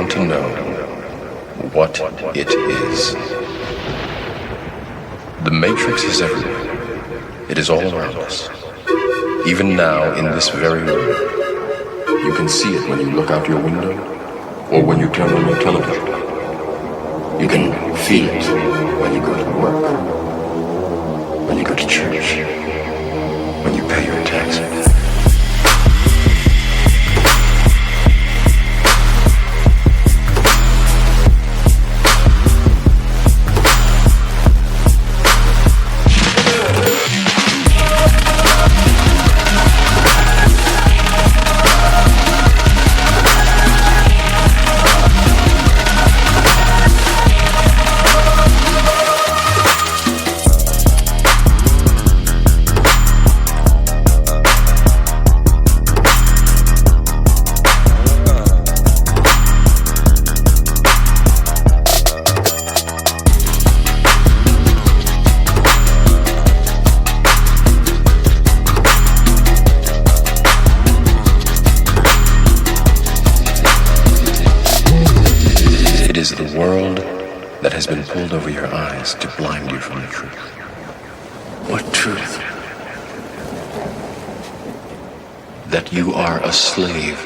To know what it is. The Matrix is everywhere. It is all around us. Even now, in this very room, you can see it when you look out your window or when you turn on your television. You can feel it when you go to work, when you go to church, when you pay your taxes. It is the world that has been pulled over your eyes to blind you from the truth. What truth? That you are a slave.